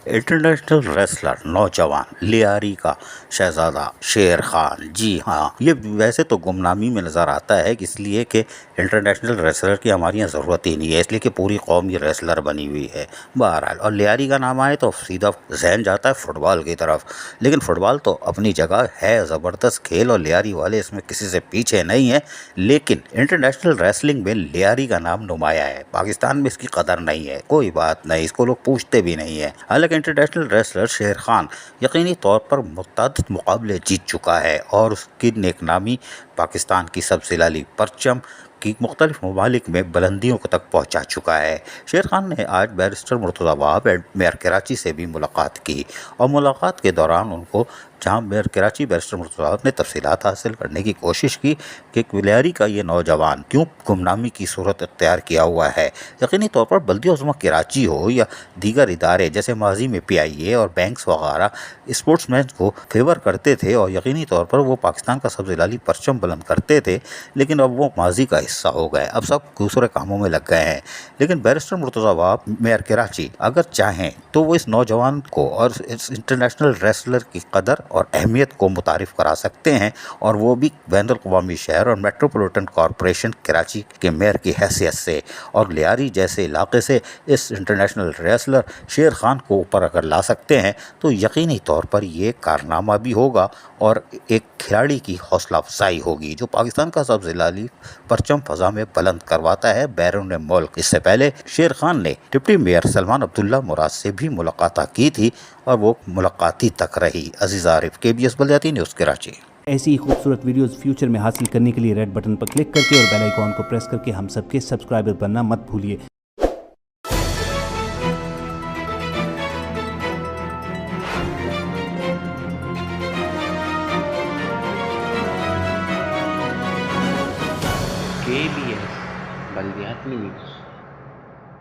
International wrestler نوجوان لیاری کا شہزادہ شیر خان، جی ہاں، یہ ویسے تو گمنامی میں نظر آتا ہے اس لیے کہ انٹرنیشنل ریسلر کی ہمارے یہاں ضرورت ہی نہیں ہے، اس لیے کہ پوری قوم یہ ریسلر بنی ہوئی ہے بہرحال۔ اور لیاری کا نام آئے تو سیدھا ذہن جاتا ہے فٹ بال کی طرف، لیکن فٹ بال تو اپنی جگہ ہے زبردست کھیل اور لیاری والے اس میں کسی سے پیچھے نہیں ہیں، لیکن انٹرنیشنل ریسلنگ میں لیاری کا نام نمایاں ہے، پاکستان میں اس کی قدر نہیں ہے، کوئی بات نہیں، اس کو لوگ پوچھتے بھی نہیں ہیں۔ حالانکہ انٹرنیشنل ریسلر شیر خان یقینی طور پر متعدد مقابلے جیت چکا ہے اور اس کی نیک نامی پاکستان کی سبزلالی پرچم کی مختلف ممالک میں بلندیوں تک پہنچا چکا ہے۔ شیر خان نے آج بیرسٹر مرتضی وہاب میئر کراچی سے بھی ملاقات کی اور ملاقات کے دوران ان کو جہاں میئر کراچی بیرسٹر مرتضی وہاب نے تفصیلات حاصل کرنے کی کوشش کی کہ لیاری کا یہ نوجوان کیوں گمنامی کی صورت اختیار کیا ہوا ہے۔ یقینی طور پر بلدیہ عظمیٰ کراچی ہو یا دیگر ادارے جیسے ماضی میں پی آئی اے اور بینکس وغیرہ اسپورٹس مین کو فیور کرتے تھے اور یقینی طور پر وہ پاکستان کا سبزلالی پرچم بلند کرتے تھے، لیکن اب وہ ماضی کا حصہ ہو گئے، اب سب دوسرے کاموں میں لگ گئے ہیں۔ لیکن بیرسٹر مرتضی وہاب میئر کراچی اگر چاہیں تو وہ اس نوجوان کو اور اس انٹرنیشنل ریسلر کی قدر اور اہمیت کو متعارف کرا سکتے ہیں، اور وہ بھی بین الاقوامی شہر اور میٹروپولیٹن کارپوریشن کراچی کے میئر کی حیثیت سے، اور لیاری جیسے علاقے سے اس انٹرنیشنل ریسلر شیر خان کو اوپر اگر لا سکتے ہیں تو یقینی طور پر یہ کارنامہ بھی ہوگا اور ایک کھلاڑی کی حوصلہ افزائی ہوگی جو پاکستان کا سبزلالی پرچم فضا میں بلند کرواتا ہے بیرون ملک۔ اس سے پہلے شیر خان نے ڈپٹی میئر سلمان عبداللہ مراد سے بھی ملاقات کی تھی اور وہ ملاقاتی تک رہی۔ عزیز عارف، KBS بلدیاتی نیوز کراچی۔ ایسی ہی خوبصورت ویڈیوز فیوچر میں حاصل کرنے کے لیے ریڈ بٹن پر کلک کر کے اور بیل آئیکن کو پریس کر کے ہم سب کے سبسکرائبر بننا مت بھولیے۔ KBS بلدیاتی نیوز۔